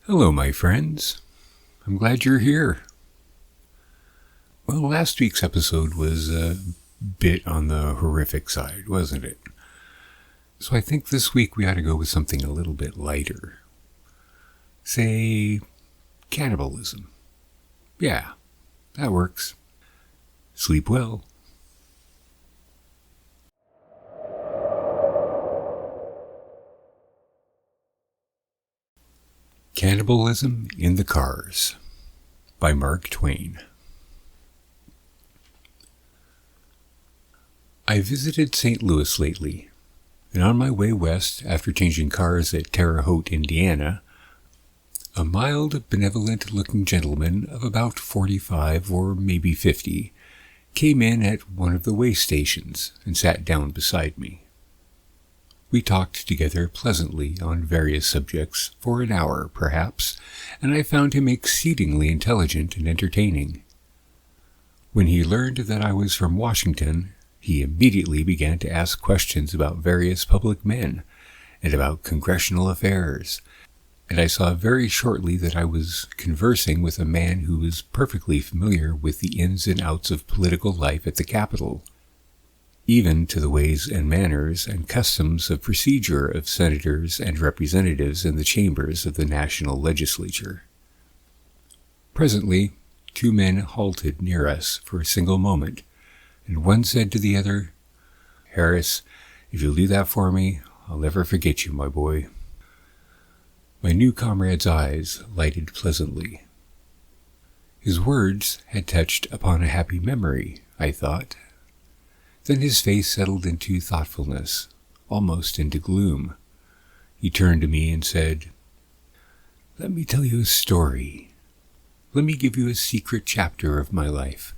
Hello, my friends. I'm glad you're here. Well, last week's episode was a bit on the horrific side, wasn't it? So I think this week we ought to go with something a little bit lighter. Say, cannibalism. Yeah, that works. Sleep well. Cannibalism in the Cars by Mark Twain. I visited St. Louis lately, and on my way west after changing cars at Terre Haute, Indiana, a mild, benevolent-looking gentleman of about 45 or maybe 50 came in at one of the way stations and sat down beside me. We talked together pleasantly on various subjects for an hour, perhaps, and I found him exceedingly intelligent and entertaining. When he learned that I was from Washington, he immediately began to ask questions about various public men and about congressional affairs, and I saw very shortly that I was conversing with a man who was perfectly familiar with the ins and outs of political life at the Capitol, even to the ways and manners and customs of procedure of senators and representatives in the chambers of the national legislature. Presently, two men halted near us for a single moment, and one said to the other, "Harris, if you'll do that for me, I'll never forget you, my boy." My new comrade's eyes lighted pleasantly. His words had touched upon a happy memory, I thought. Then his face settled into thoughtfulness, almost into gloom. He turned to me and said, "Let me tell you a story. Let me give you a secret chapter of my life,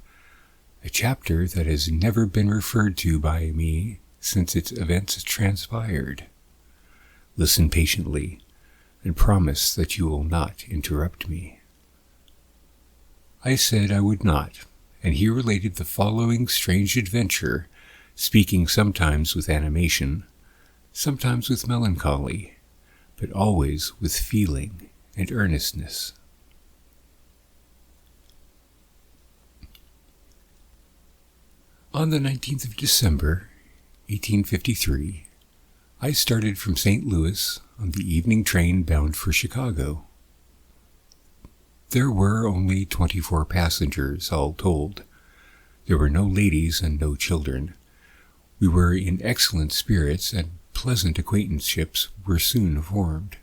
a chapter that has never been referred to by me since its events transpired. Listen patiently, and promise that you will not interrupt me." I said I would not, and he related the following strange adventure, speaking sometimes with animation, sometimes with melancholy, but always with feeling and earnestness. On the 19th of December, 1853, I started from St. Louis on the evening train bound for Chicago. There were only 24 passengers, all told. There were no ladies and no children. We were in excellent spirits, and pleasant acquaintanceships were soon formed.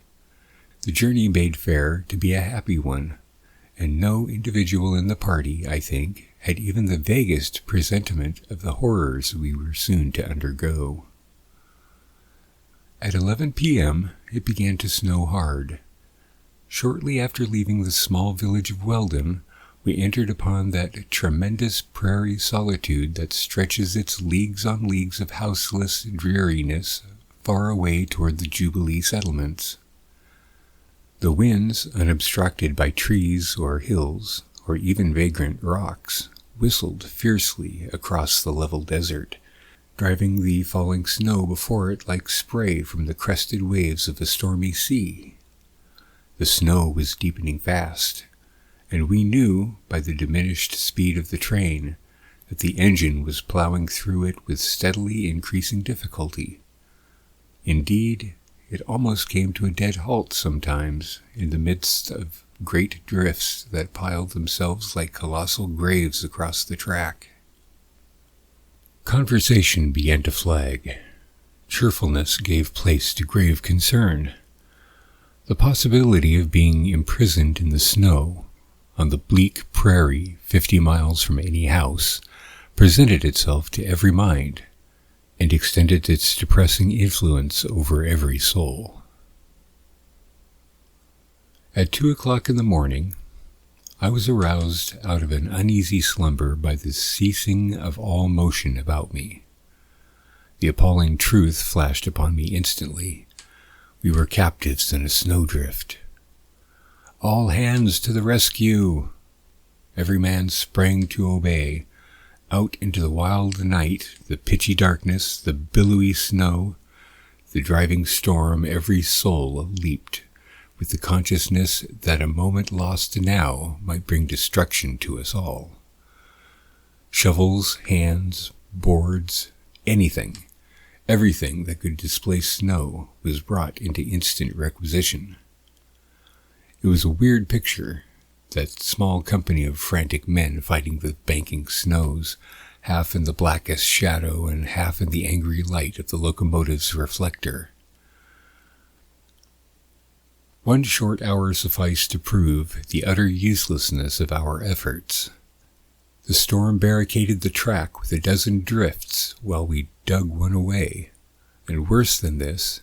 The journey bade fair to be a happy one, and no individual in the party, I think, had even the vaguest presentiment of the horrors we were soon to undergo. At 11 p.m. it began to snow hard. Shortly after leaving the small village of Weldon, we entered upon that tremendous prairie solitude that stretches its leagues on leagues of houseless dreariness far away toward the Jubilee settlements. The winds, unobstructed by trees or hills, or even vagrant rocks, whistled fiercely across the level desert, driving the falling snow before it like spray from the crested waves of a stormy sea. The snow was deepening fast, and we knew by the diminished speed of the train that the engine was plowing through it with steadily increasing difficulty. Indeed, it almost came to a dead halt sometimes in the midst of great drifts that piled themselves like colossal graves across the track. Conversation began to flag. Cheerfulness gave place to grave concern. The possibility of being imprisoned in the snow on the bleak prairie 50 miles from any house presented itself to every mind and extended its depressing influence over every soul. At 2 o'clock in the morning, I was aroused out of an uneasy slumber by the ceasing of all motion about me. The appalling truth flashed upon me instantly. We were captives in a snowdrift. "All hands to the rescue!" Every man sprang to obey. Out into the wild night, the pitchy darkness, the billowy snow, the driving storm, every soul leaped, with the consciousness that a moment lost now might bring destruction to us all. Shovels, hands, boards, anything, everything that could displace snow was brought into instant requisition. It was a weird picture, that small company of frantic men fighting the banking snows, half in the blackest shadow and half in the angry light of the locomotive's reflector. One short hour sufficed to prove the utter uselessness of our efforts. The storm barricaded the track with a dozen drifts while we dug one away, and worse than this,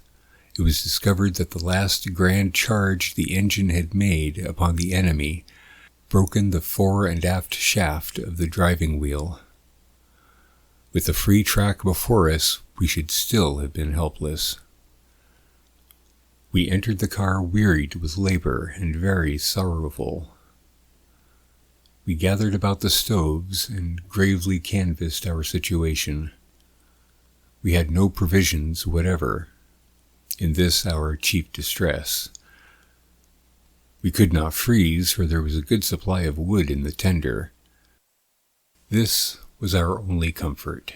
it was discovered that the last grand charge the engine had made upon the enemy broken the fore and aft shaft of the driving wheel. With the free track before us, we should still have been helpless. We entered the car wearied with labor and very sorrowful. We gathered about the stoves and gravely canvassed our situation. We had no provisions whatever, in this our chief distress. We could not freeze, for there was a good supply of wood in the tender. This was our only comfort.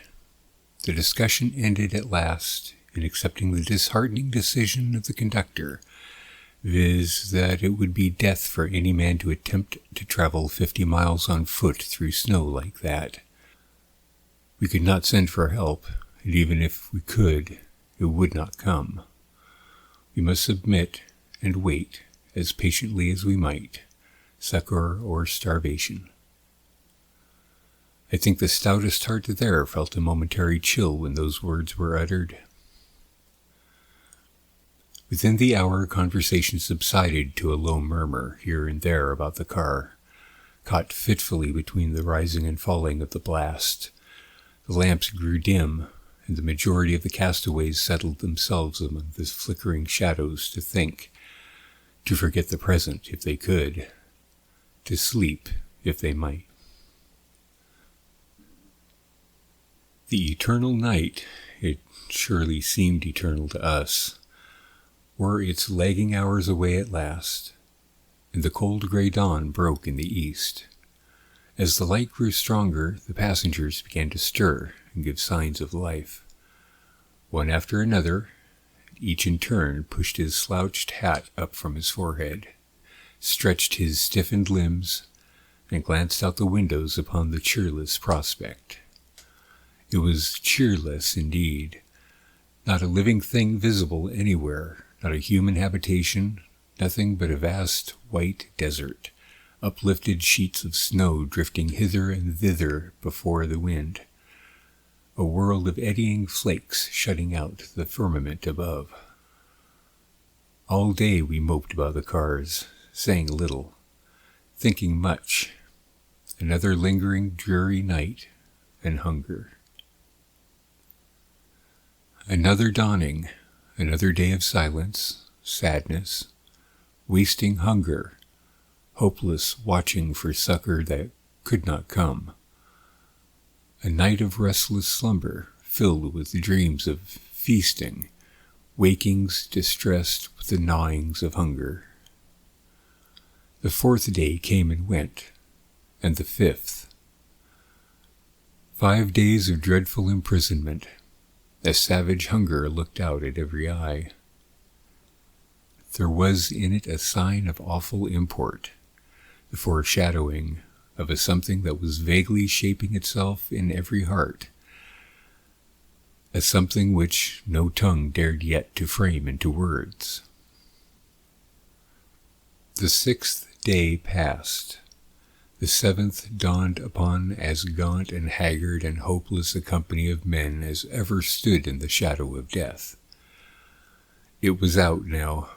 The discussion ended at last in accepting the disheartening decision of the conductor, viz. That it would be death for any man to attempt to travel 50 miles on foot through snow like that. We could not send for help, and even if we could, it would not come. We must submit and wait as patiently as we might, succor or starvation. I think the stoutest heart there felt a momentary chill when those words were uttered. Within the hour, conversation subsided to a low murmur here and there about the car, caught fitfully between the rising and falling of the blast. The lamps grew dim, and the majority of the castaways settled themselves among the flickering shadows to think, to forget the present if they could, to sleep if they might. The eternal night, it surely seemed eternal to us, wore its lagging hours away at last, and the cold gray dawn broke in the east. As the light grew stronger, the passengers began to stir and give signs of life. One after another, each in turn pushed his slouched hat up from his forehead, stretched his stiffened limbs, and glanced out the windows upon the cheerless prospect. It was cheerless indeed. Not a living thing visible anywhere, not a human habitation, nothing but a vast white desert, uplifted sheets of snow drifting hither and thither before the wind, a world of eddying flakes shutting out the firmament above. All day we moped about the cars, saying little, thinking much, another lingering dreary night and hunger. Another dawning, another day of silence, sadness, wasting hunger, hopeless watching for succor that could not come. A night of restless slumber filled with dreams of feasting, wakings distressed with the gnawings of hunger. The fourth day came and went, and the fifth. 5 days of dreadful imprisonment. A savage hunger looked out at every eye. There was in it a sign of awful import, the foreshadowing of a something that was vaguely shaping itself in every heart, a something which no tongue dared yet to frame into words. The 6th day passed. The 7th dawned upon as gaunt and haggard and hopeless a company of men as ever stood in the shadow of death. It was out now.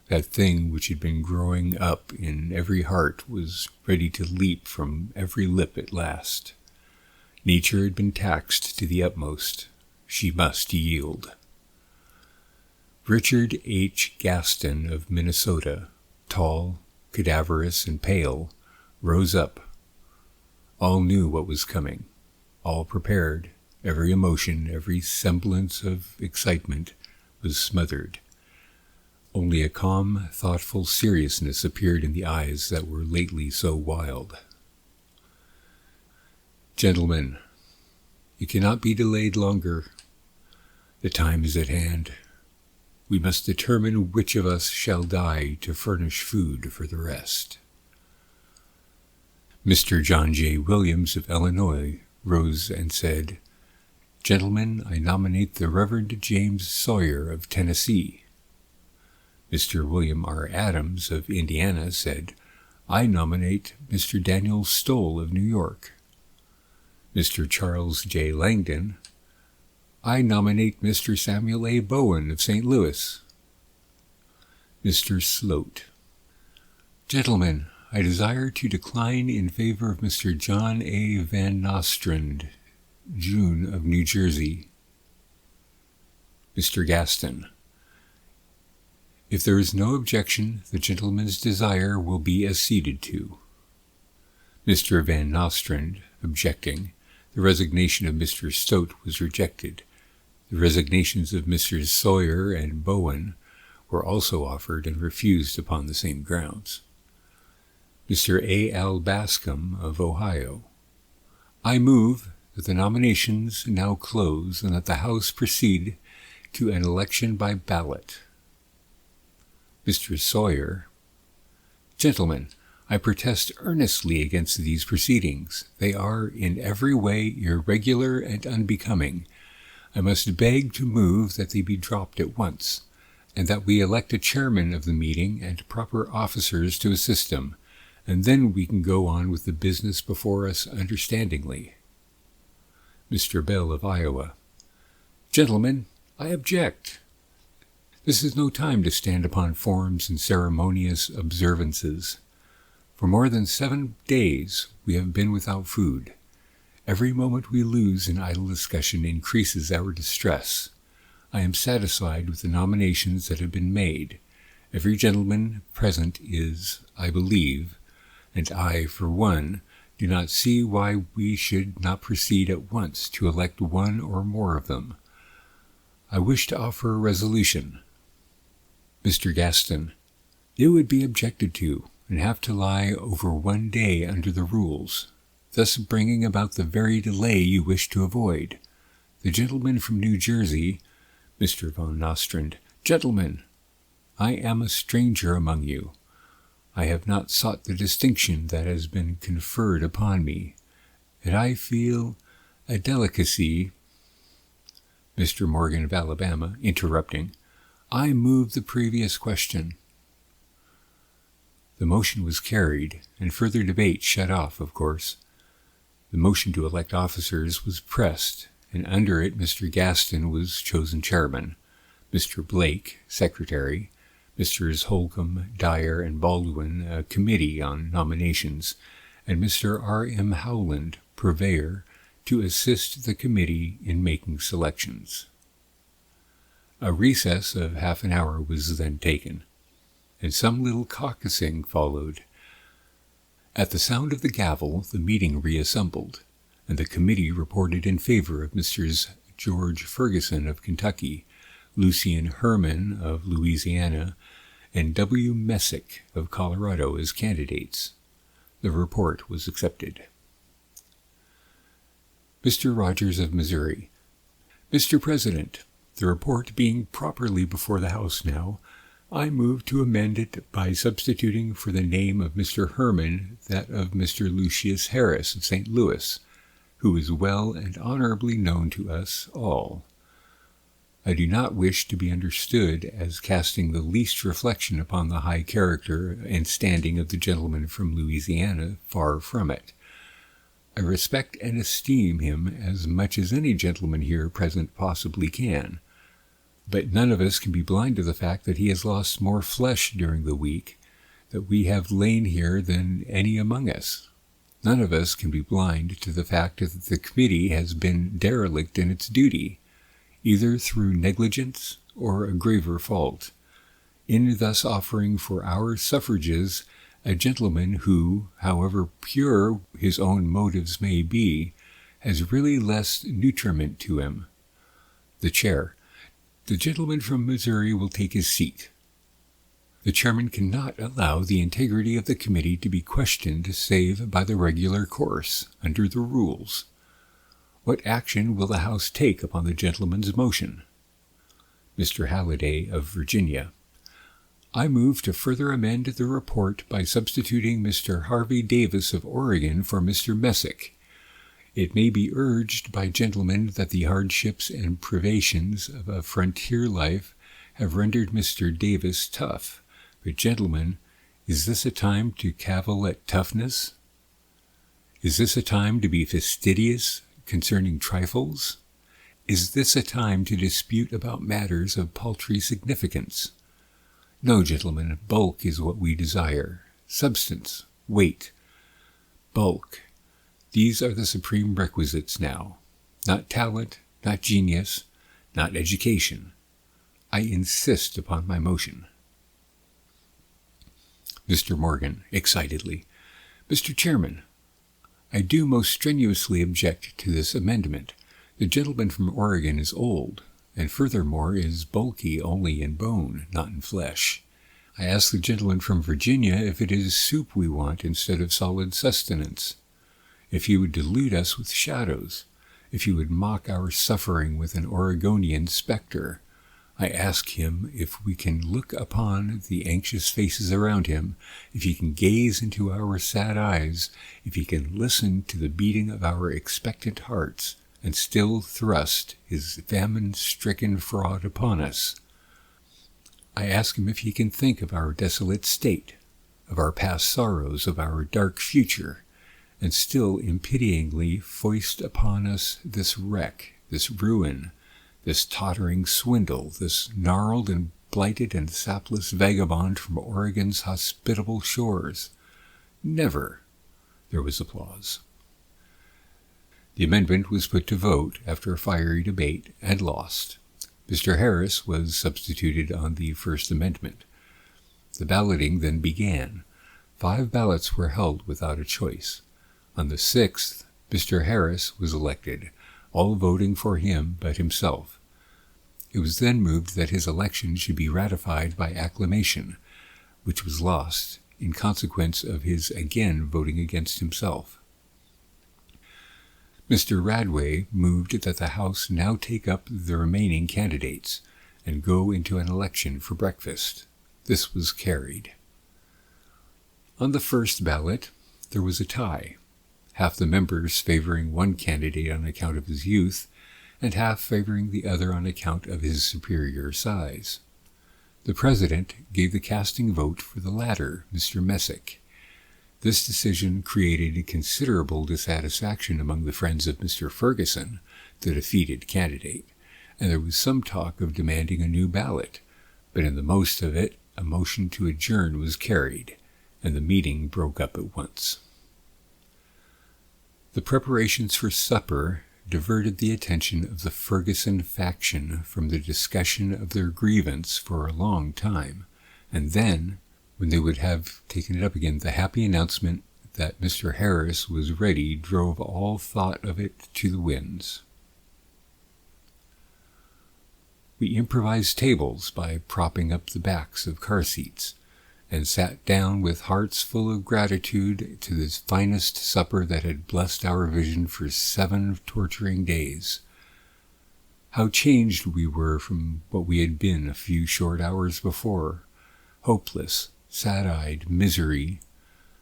That thing which had been growing up in every heart was ready to leap from every lip at last. Nature had been taxed to the utmost. She must yield. Richard H. Gaston of Minnesota, tall, cadaverous, and pale, rose up. All knew what was coming, all prepared. Every emotion, every semblance of excitement was smothered. Only a calm, thoughtful seriousness appeared in the eyes that were lately so wild. Gentlemen, it cannot be delayed longer. The time is at hand. We must determine which of us shall die to furnish food for the rest. Mr. John J. Williams of Illinois rose and said, "Gentlemen, I nominate the Reverend James Sawyer of Tennessee." Mr. William R. Adams of Indiana said, "I nominate Mr. Daniel Stoll of New York." Mr. Charles J. Langdon, "I nominate Mr. Samuel A. Bowen of St. Louis." Mr. Sloat, "Gentlemen, I desire to decline in favor of Mr. John A. Van Nostrand, June of New Jersey." Mr. Gaston, "If there is no objection, the gentleman's desire will be acceded to." Mr. Van Nostrand, objecting, the resignation of Mr. Stoat was rejected. The resignations of Messrs. Sawyer and Bowen were also offered and refused upon the same grounds. Mr. A. L. Bascom of Ohio, "I move that the nominations now close and that the House proceed to an election by ballot." Mr. Sawyer, "Gentlemen, I protest earnestly against these proceedings. They are in every way irregular and unbecoming. I must beg to move that they be dropped at once, and that we elect a chairman of the meeting and proper officers to assist him, and then we can go on with the business before us understandingly." Mr. Bell of Iowa, "Gentlemen, I object. This is no time to stand upon forms and ceremonious observances. For more than 7 days we have been without food. Every moment we lose in idle discussion increases our distress. I am satisfied with the nominations that have been made. Every gentleman present is, I believe, and I, for one, do not see why we should not proceed at once to elect one or more of them. I wish to offer a resolution." Mr. Gaston, "It would be objected to, and have to lie over 1 day under the rules, thus bringing about the very delay you wish to avoid. The gentleman from New Jersey," Mr. Van Nostrand, "Gentlemen, I am a stranger among you. I have not sought the distinction that has been conferred upon me, and I feel a delicacy." Mr. Morgan of Alabama, interrupting, "I move the previous question." The motion was carried, and further debate shut off, of course. The motion to elect officers was pressed, and under it Mr. Gaston was chosen chairman, Mr. Blake, secretary, Messrs. Holcomb, Dyer, and Baldwin, a committee on nominations, and Mr. R. M. Howland, purveyor, to assist the committee in making selections. A recess of half an hour was then taken, and some little caucusing followed. At the sound of the gavel, the meeting reassembled, and the committee reported in favor of Messrs. George Ferguson of Kentucky, Lucien Herman of Louisiana, and W. Messick of Colorado as candidates. The report was accepted. Mr. Rogers of Missouri, "Mr. President, the report being properly before the House now, I move to amend it by substituting for the name of Mr. Herman that of Mr. Lucius Harris of St. Louis, who is well and honorably known to us all. I do not wish to be understood as casting the least reflection upon the high character and standing of the gentleman from Louisiana, far from it. I respect and esteem him as much as any gentleman here present possibly can. But none of us can be blind to the fact that he has lost more flesh during the week that we have lain here than any among us. None of us can be blind to the fact that the committee has been derelict in its duty, either through negligence or a graver fault, in thus offering for our suffrages a gentleman who, however pure his own motives may be, has really less nutriment to him. The chair. The gentleman from Missouri will take his seat. The chairman cannot allow the integrity of the committee to be questioned save by the regular course, under the rules. What action will the House take upon the gentleman's motion? Mr. Halliday of Virginia. I move to further amend the report by substituting Mr. Harvey Davis of Oregon for Mr. Messick. It may be urged by gentlemen that the hardships and privations of a frontier life have rendered Mr. Davis tough. But, gentlemen, is this a time to cavil at toughness? Is this a time to be fastidious concerning trifles? Is this a time to dispute about matters of paltry significance? No, gentlemen, bulk is what we desire. Substance, weight, bulk. These are the supreme requisites now. Not talent, not genius, not education. I insist upon my motion. Mr. Morgan, excitedly. Mr. Chairman, I do most strenuously object to this amendment. The gentleman from Oregon is old, and furthermore is bulky only in bone, not in flesh. I ask the gentleman from Virginia if it is soup we want instead of solid sustenance, if he would delude us with shadows, if he would mock our suffering with an Oregonian spectre. I ask him if we can look upon the anxious faces around him, if he can gaze into our sad eyes, if he can listen to the beating of our expectant hearts, and still thrust his famine-stricken fraud upon us. I ask him if he can think of our desolate state, of our past sorrows, of our dark future, and still unpityingly foist upon us this wreck, this ruin, this tottering swindle, this gnarled and blighted and sapless vagabond from Oregon's hospitable shores. Never. There was applause. The amendment was put to vote after a fiery debate and lost. Mr. Harris was substituted on the First Amendment. The balloting then began. 5 ballots were held without a choice. On the 6th, Mr. Harris was elected, all voting for him but himself. It was then moved that his election should be ratified by acclamation, which was lost in consequence of his again voting against himself. Mr. Radway moved that the House now take up the remaining candidates and go into an election for breakfast. This was carried. On the first ballot, there was a tie, half the members favoring one candidate on account of his youth, and half favoring the other on account of his superior size. The President gave the casting vote for the latter, Mr. Messick. This decision created considerable dissatisfaction among the friends of Mr. Ferguson, the defeated candidate, and there was some talk of demanding a new ballot, but in the most of it, a motion to adjourn was carried, and the meeting broke up at once. The preparations for supper diverted the attention of the Ferguson faction from the discussion of their grievance for a long time, and then, when they would have taken it up again, the happy announcement that Mr. Harris was ready drove all thought of it to the winds. We improvised tables by propping up the backs of car seats, and sat down with hearts full of gratitude to this finest supper that had blessed our vision for 7 torturing days. How changed we were from what we had been a few short hours before, hopeless, sad-eyed misery,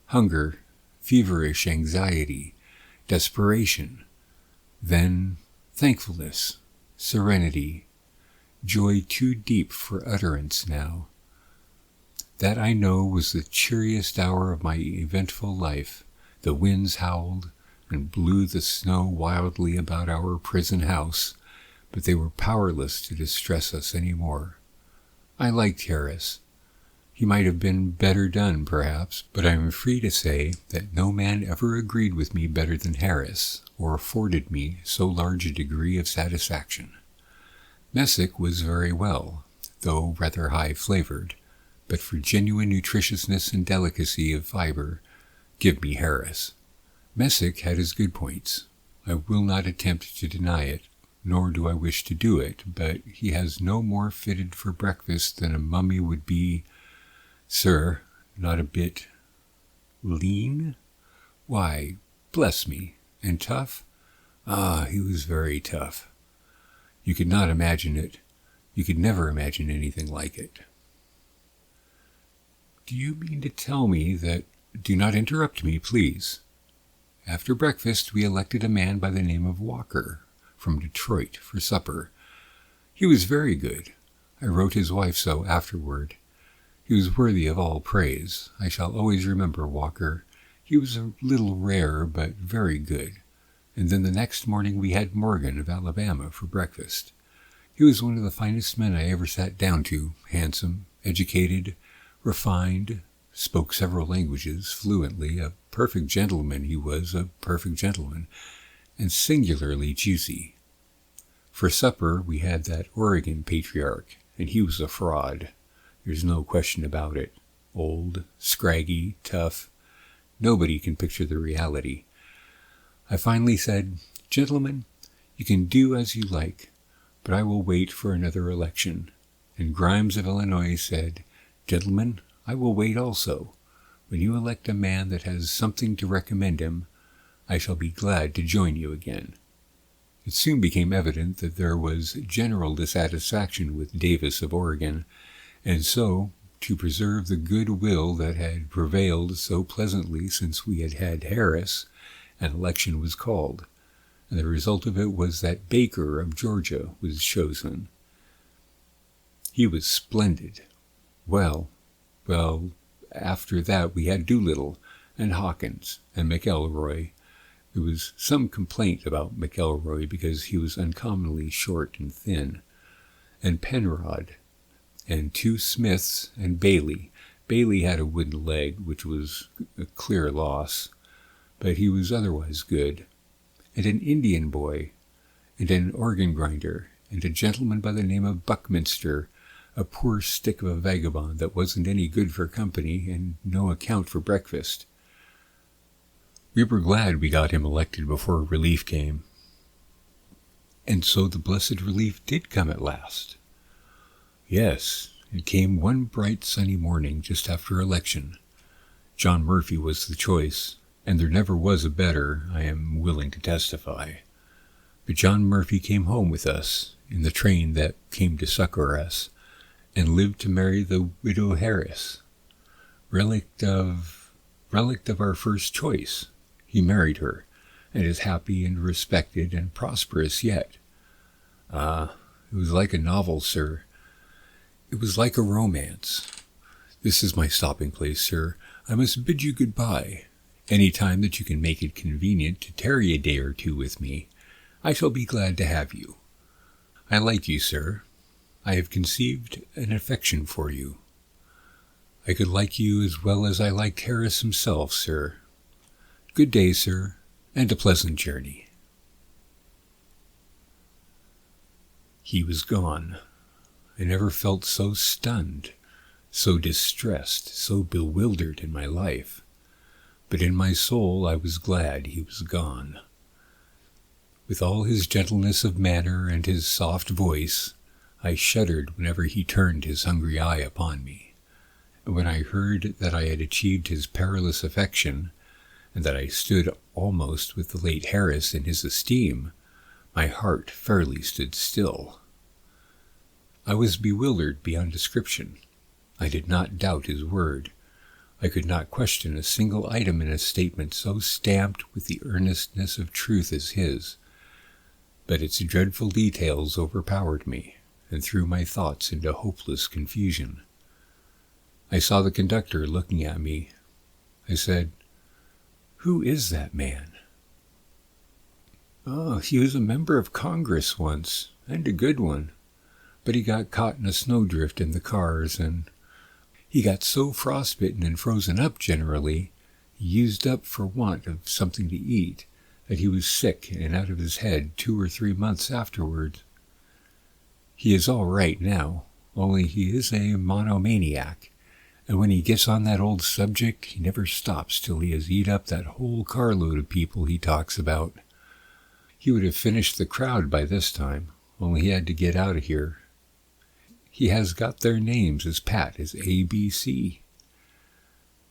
hunger, feverish anxiety, desperation, then thankfulness, serenity, joy too deep for utterance now. That I know was the cheeriest hour of my eventful life. The winds howled and blew the snow wildly about our prison house, but they were powerless to distress us any more. I liked Harris. He might have been better done, perhaps, but I am free to say that no man ever agreed with me better than Harris, or afforded me so large a degree of satisfaction. Messick was very well, though rather high-flavored, but for genuine nutritiousness and delicacy of fiber, give me Harris. Messick had his good points. I will not attempt to deny it, nor do I wish to do it, but he has no more fitted for breakfast than a mummy would be Sir, not a bit lean? Why, bless me. And tough? Ah, he was very tough. You could not imagine it. You could never imagine anything like it. Do you mean to tell me that... Do not interrupt me, please. After breakfast, we elected a man by the name of Walker, from Detroit, for supper. He was very good. I wrote his wife so afterward. He was worthy of all praise. I shall always remember Walker. He was a little rare, but very good. And then the next morning we had Morgan of Alabama for breakfast. He was one of the finest men I ever sat down to, handsome, educated, refined, spoke several languages fluently, a perfect gentleman he was, a perfect gentleman, and singularly juicy. For supper we had that Oregon patriarch, and he was a fraud. There's no question about it. Old, scraggy, tough. Nobody can picture the reality. I finally said, "Gentlemen, you can do as you like, but I will wait for another election." And Grimes of Illinois said, "Gentlemen, I will wait also. When you elect a man that has something to recommend him, I shall be glad to join you again." It soon became evident that there was general dissatisfaction with Davis of Oregon, and so, to preserve the good will that had prevailed so pleasantly since we had had Harris, an election was called, and the result of it was that Baker of Georgia was chosen. He was splendid. Well, after that we had Doolittle, and Hawkins, and McElroy. There was some complaint about McElroy because he was uncommonly short and thin, and Penrod, and two Smiths, and Bailey. Bailey had a wooden leg, which was a clear loss, but he was otherwise good, and an Indian boy, and an organ grinder, and a gentleman by the name of Buckminster, a poor stick of a vagabond that wasn't any good for company and no account for breakfast. We were glad we got him elected before relief came. And so the blessed relief did come at last. Yes, it came one bright sunny morning just after election. John Murphy was the choice, and there never was a better, I am willing to testify. But John Murphy came home with us, in the train that came to succor us, and lived to marry the widow Harris, relict of our first choice. He married her, and is happy and respected and prosperous yet. It was like a novel, sir. It was like a romance. This is my stopping place, sir. I must bid you goodbye. Any time that you can make it convenient to tarry a day or two with me, I shall be glad to have you. I like you, sir. I have conceived an affection for you. I could like you as well as I liked Harris himself, sir. Good day, sir, and a pleasant journey." He was gone. I never felt so stunned, so distressed, so bewildered in my life. But in my soul I was glad he was gone. With all his gentleness of manner and his soft voice, I shuddered whenever he turned his hungry eye upon me. And when I heard that I had achieved his perilous affection, and that I stood almost with the late Harris in his esteem, my heart fairly stood still. I was bewildered beyond description. I did not doubt his word. I could not question a single item in a statement so stamped with the earnestness of truth as his. But its dreadful details overpowered me, and threw my thoughts into hopeless confusion. I saw the conductor looking at me. I said, "Who is that man?" "Oh, he was a member of Congress once, and a good one. But he got caught in a snowdrift in the cars, and he got so frostbitten and frozen up generally, he used up for want of something to eat, that he was sick and out of his head 2 or 3 months afterwards. He is all right now, only he is a monomaniac, and when he gets on that old subject, he never stops till he has eat up that whole carload of people he talks about. He would have finished the crowd by this time, only he had to get out of here. He has got their names as pat as ABC.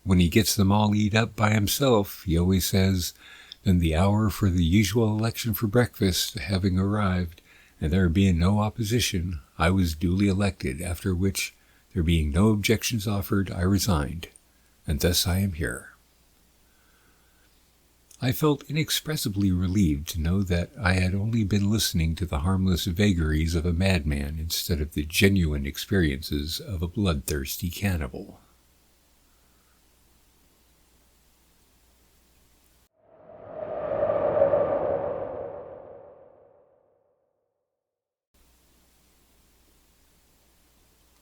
When he gets them all eat up by himself, he always says, then the hour for the usual election for breakfast having arrived, and there being no opposition, I was duly elected, after which, there being no objections offered, I resigned, and thus I am here. I felt inexpressibly relieved to know that I had only been listening to the harmless vagaries of a madman instead of the genuine experiences of a bloodthirsty cannibal.